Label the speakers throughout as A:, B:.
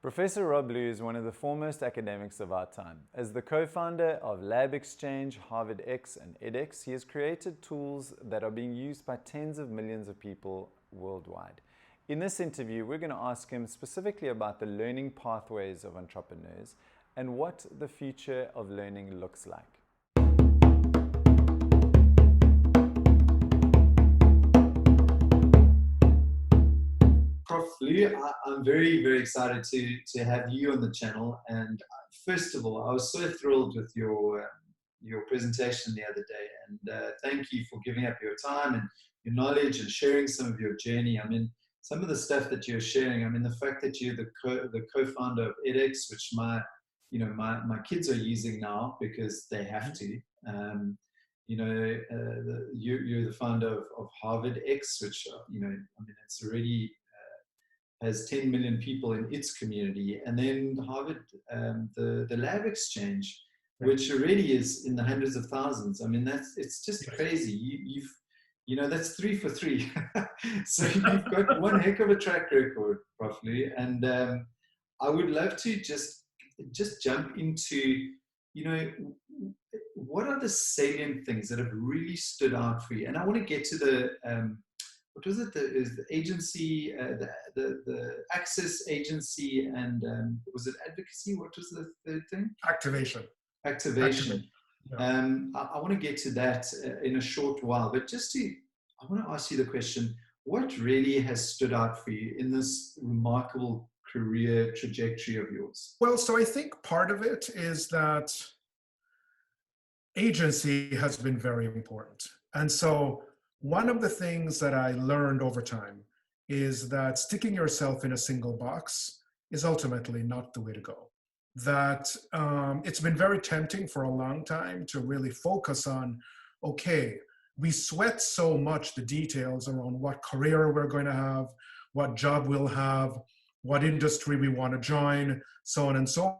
A: Professor Rob Lue is one of the foremost academics of our time. As the co-founder of LabXchange, HarvardX and edX, he has created tools that are being used by tens of millions of people worldwide. In this interview, we're going to ask him specifically about the learning pathways of entrepreneurs and what the future of learning looks like.
B: Prof. Lue, I'm very, very excited to have you on the channel. And first of all, I was so thrilled with your presentation the other day. And thank you for giving up your time and your knowledge and sharing some of your journey. I mean, some of the stuff that you're sharing, I mean, the fact that you're the co-founder of edX, which my kids are using now because they have to. You're the founder of HarvardX, which, it's already has 10 million people in its community, and then Harvard, the LabXchange, which already is in the hundreds of thousands. I mean, it's just crazy. That's 3 for 3. So you've got one heck of a track record, Prof. Lue, and I would love to just jump into, what are the salient things that have really stood out for you? And I want to get to the what was it? The agency, the access agency, and was it advocacy? What was the third thing?
C: Activation.
B: Yeah. I want to get to that in a short while, but I want to ask you the question: what really has stood out for you in this remarkable career trajectory of yours?
C: Well, so I think part of it is that agency has been very important, and so one of the things that I learned over time is that sticking yourself in a single box is ultimately not the way to go. That it's been very tempting for a long time to really focus on, okay, we sweat so much the details around what career we're going to have, what job we'll have, what industry we want to join, so on and so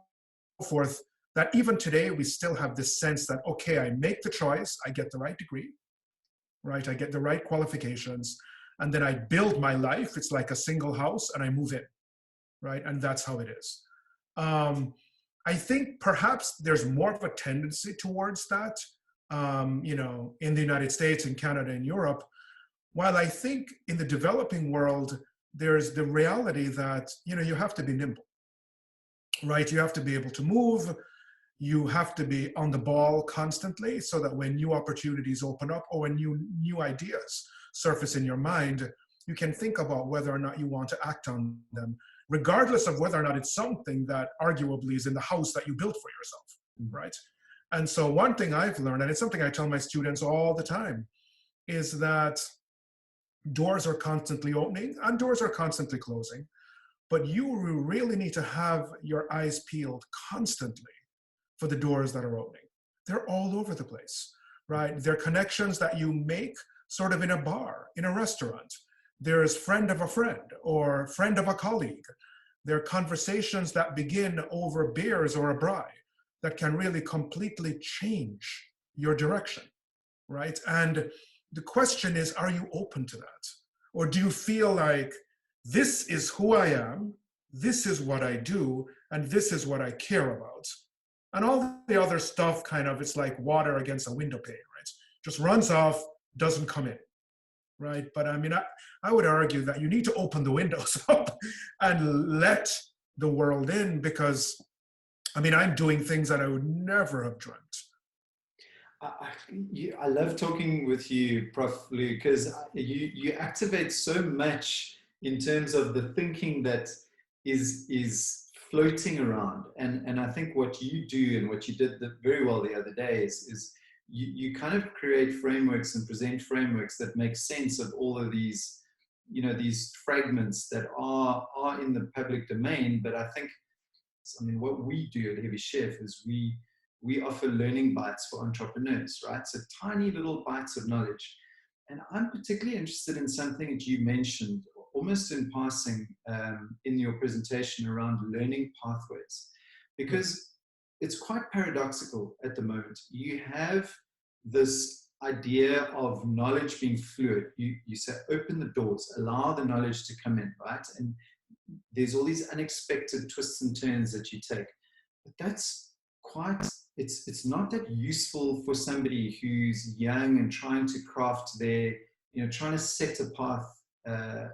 C: forth, that even today we still have this sense that, okay, I make the choice, I get the right degree, right? I get the right qualifications, and then I build my life. It's like a single house, and I move in, right? And that's how it is. I think perhaps there's more of a tendency towards that, in the United States, in Canada, and Europe, while I think in the developing world, there's the reality that, you have to be nimble, right? You have to be able to move. You have to be on the ball constantly so that when new opportunities open up or when new ideas surface in your mind, you can think about whether or not you want to act on them, regardless of whether or not it's something that arguably is in the house that you built for yourself, right? And so one thing I've learned, and it's something I tell my students all the time, is that doors are constantly opening and doors are constantly closing, but you really need to have your eyes peeled constantly for the doors that are opening. They're all over the place, right? They're connections that you make sort of in a bar, in a restaurant. There's friend of a friend or friend of a colleague. There are conversations that begin over beers or a braai that can really completely change your direction, right? And the question is, are you open to that? Or do you feel like this is who I am, this is what I do, and this is what I care about? And all the other stuff kind of, it's like water against a window pane, right? Just runs off, doesn't come in, right? But I mean, I would argue that you need to open the windows up and let the world in, because, I mean, I'm doing things that I would never have dreamt.
B: I love talking with you, Prof. Lue, because you activate so much in terms of the thinking that is floating around, and I think what you do and what you did very well the other day is you kind of create frameworks and present frameworks that make sense of all of these, these fragments that are in the public domain. But I think, what we do at Heavy Chef is we offer learning bites for entrepreneurs, right? So tiny little bites of knowledge. And I'm particularly interested in something that you mentioned almost in passing in your presentation around learning pathways, because it's quite paradoxical at the moment. You have this idea of knowledge being fluid. You say, open the doors, allow the knowledge to come in, right? And there's all these unexpected twists and turns that you take. But that's quite, it's not that useful for somebody who's young and trying to craft their, trying to set a path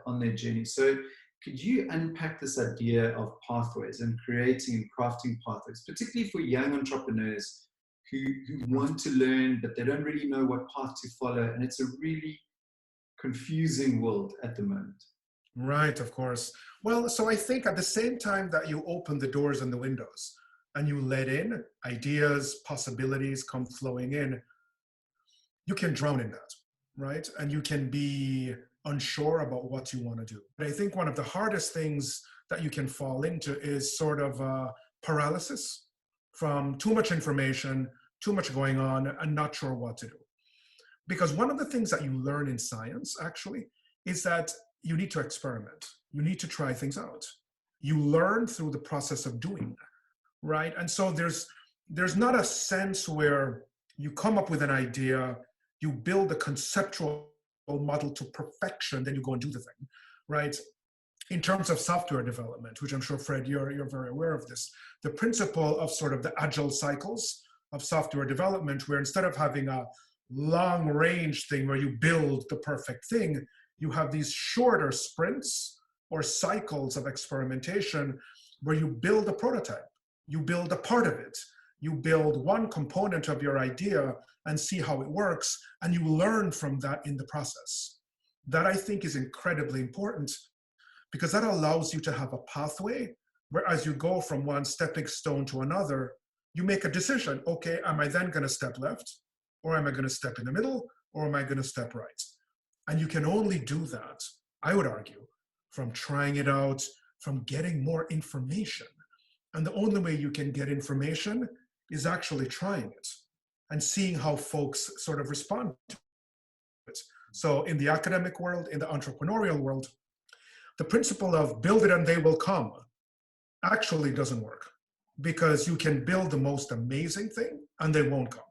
B: on their journey. So could you unpack this idea of pathways and creating and crafting pathways, particularly for young entrepreneurs who want to learn, but they don't really know what path to follow. And it's a really confusing world at the moment.
C: Right, of course. Well, so I think at the same time that you open the doors and the windows and you let in ideas, possibilities come flowing in, you can drown in that, right? And you can be unsure about what you want to do. But I think one of the hardest things that you can fall into is sort of paralysis from too much information, too much going on, and not sure what to do. Because one of the things that you learn in science, actually, is that you need to experiment. You need to try things out. You learn through the process of doing, right? And so there's not a sense where you come up with an idea, you build a conceptual model to perfection, then you go and do the thing, right? In terms of software development, which I'm sure, Fred, you're very aware of this, the principle of sort of the agile cycles of software development, where instead of having a long range thing where you build the perfect thing, you have these shorter sprints or cycles of experimentation where you build a prototype, you build a part of it, you build one component of your idea and see how it works, and you learn from that in the process. That, I think, is incredibly important, because that allows you to have a pathway where, as you go from one stepping stone to another, you make a decision. Okay, am I then going to step left? Or am I going to step in the middle? Or am I going to step right? And you can only do that, I would argue, from trying it out, from getting more information. And the only way you can get information is actually trying it and seeing how folks sort of respond to it. So in the academic world, in the entrepreneurial world, the principle of build it and they will come actually doesn't work, because you can build the most amazing thing and they won't come,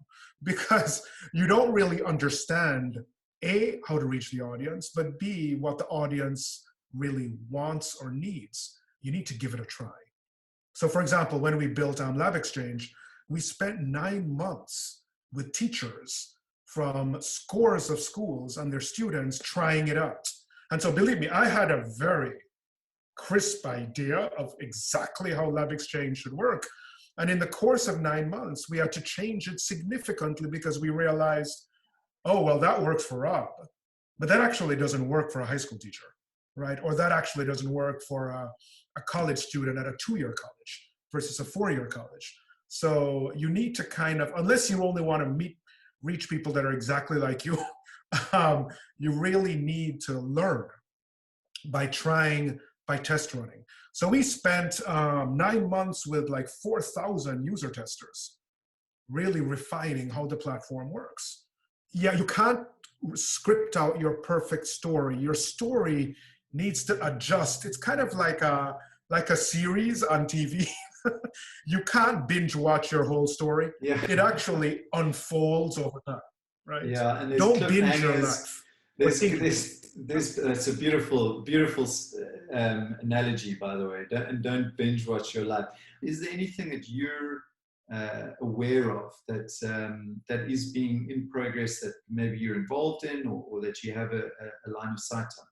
C: because you don't really understand, A, how to reach the audience, but B, what the audience really wants or needs. You need to give it a try. So for example, when we built LabXchange, we spent 9 months with teachers from scores of schools and their students trying it out. And so believe me, I had a very crisp idea of exactly how LabXchange should work. And in the course of 9 months, we had to change it significantly because we realized, oh, well, that works for Rob, but that actually doesn't work for a high school teacher, right? Or that actually doesn't work for a college student at a 2-year college versus a 4-year college. So you need to kind of, unless you only want to reach people that are exactly like you, you really need to learn by trying, by test running. So we spent 9 months with like 4,000 user testers, really refining how the platform works. Yeah, you can't script out your perfect story. Your story needs to adjust. It's kind of like a series on TV. You can't binge watch your whole story.
B: Yeah.
C: It actually unfolds over time, right?
B: Yeah, and
C: don't binge your life.
B: That's a beautiful analogy, by the way. Don't binge watch your life. Is there anything that you're aware of that is being in progress that maybe you're involved in, or that you have a line of sight on,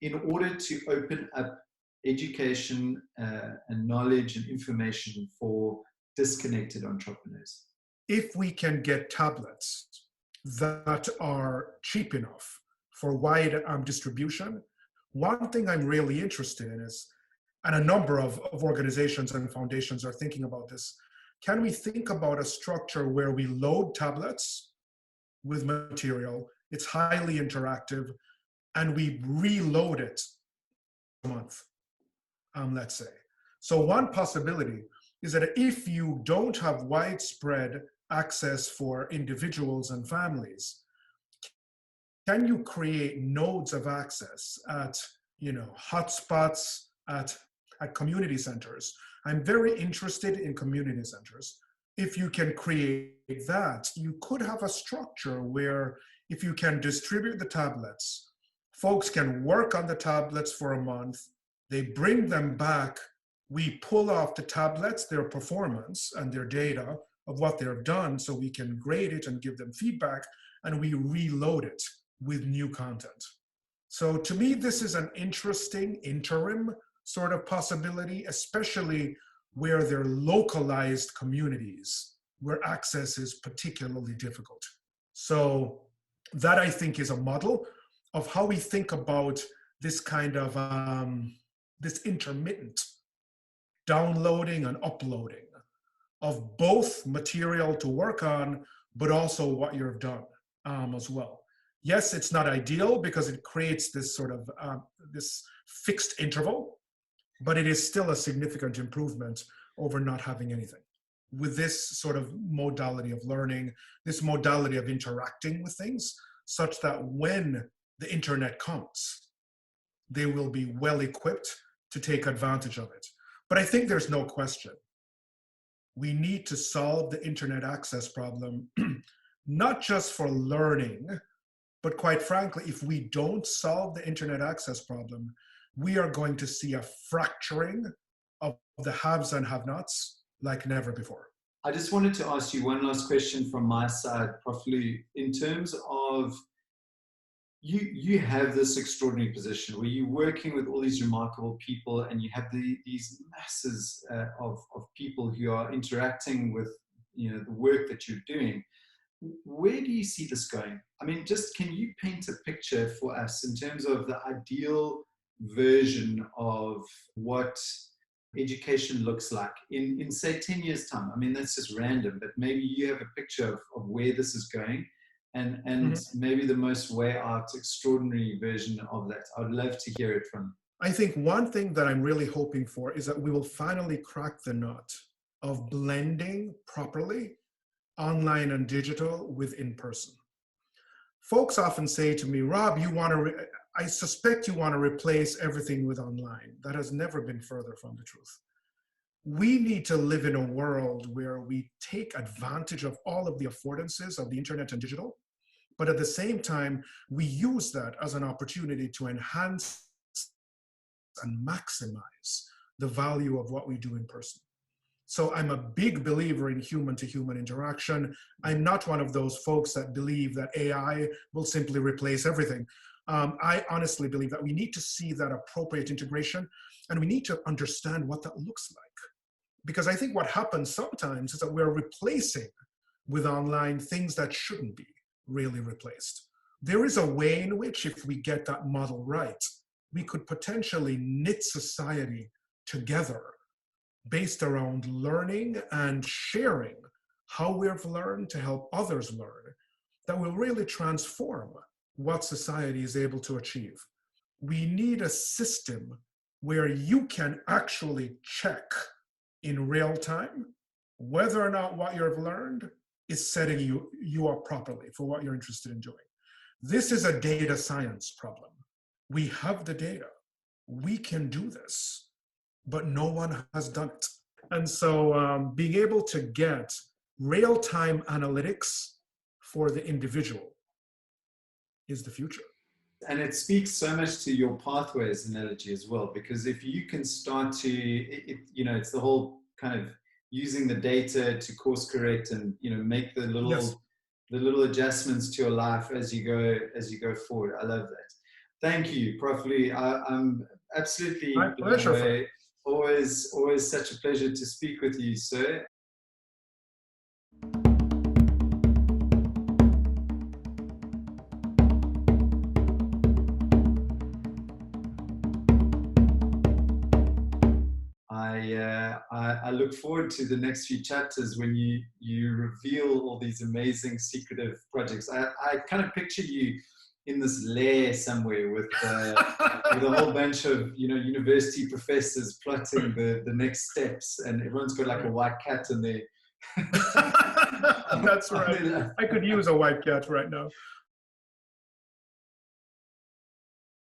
B: in order to open up education and knowledge and information for disconnected entrepreneurs?
C: If we can get tablets that are cheap enough for wide distribution, one thing I'm really interested in is, and a number of organizations and foundations are thinking about this, can we think about a structure where we load tablets with material, it's highly interactive, and we reload it a month, let's say. So one possibility is that if you don't have widespread access for individuals and families, can you create nodes of access at, hotspots, at community centers? I'm very interested in community centers. If you can create that, you could have a structure where if you can distribute the tablets, folks can work on the tablets for a month, They bring them back. We pull off the tablets their performance and their data of what they've done so we can grade it and give them feedback, and we reload it with new content. So to me, this is an interesting interim sort of possibility, especially where they're localized communities where access is particularly difficult. So that, I think, is a model of how we think about this kind of this intermittent downloading and uploading of both material to work on, but also what you've done as well. Yes, it's not ideal because it creates this sort of this fixed interval, but it is still a significant improvement over not having anything. With this sort of modality of learning, this modality of interacting with things, such that when the internet comes, they will be well equipped to take advantage of it. But I think there's no question. We need to solve the internet access problem, not just for learning, but quite frankly, if we don't solve the internet access problem, we are going to see a fracturing of the haves and have-nots like never before.
B: I just wanted to ask you one last question from my side, Prof. Lue, in terms of you have this extraordinary position where you're working with all these remarkable people and you have these masses of people who are interacting with the work that you're doing. Where do you see this going? I mean, just can you paint a picture for us in terms of the ideal version of what education looks like in say 10 years time? I mean, that's just random, but maybe you have a picture of where this is going and maybe the most way out extraordinary version of that. I'd love to hear it from you.
C: I think one thing that I'm really hoping for is that we will finally crack the nut of blending properly online and digital with in-person. Folks often say to me, Rob, I suspect you want to replace everything with online. That has never been further from the truth. We need to live in a world where we take advantage of all of the affordances of the internet and digital, but at the same time, we use that as an opportunity to enhance and maximize the value of what we do in person. So I'm a big believer in human-to-human interaction. I'm not one of those folks that believe that AI will simply replace everything. I honestly believe that we need to see that appropriate integration, and we need to understand what that looks like. Because I think what happens sometimes is that we're replacing with online things that shouldn't be really replaced. There is a way in which, if we get that model right, we could potentially knit society together based around learning and sharing how we've learned to help others learn, that will really transform what society is able to achieve. We need a system where you can actually check in real time whether or not what you've learned is setting you up properly for what you're interested in doing. This is a data science problem. We have the data. We can do this, but no one has done it. And so being able to get real-time analytics for the individual is the future.
B: And it speaks so much to your pathways analogy as well, because if you can start to, it's the whole kind of using the data to course correct and, make the little adjustments to your life as you go forward. I love that. Thank you, Prof. Lue. I'm absolutely
C: my pleasure.
B: Always such a pleasure to speak with you, sir. I look forward to the next few chapters when you reveal all these amazing secretive projects. I kind of picture you in this lair somewhere with a whole bunch of university professors plotting the next steps, and everyone's got like a white cat in there.
C: That's right. I could use a white cat right now.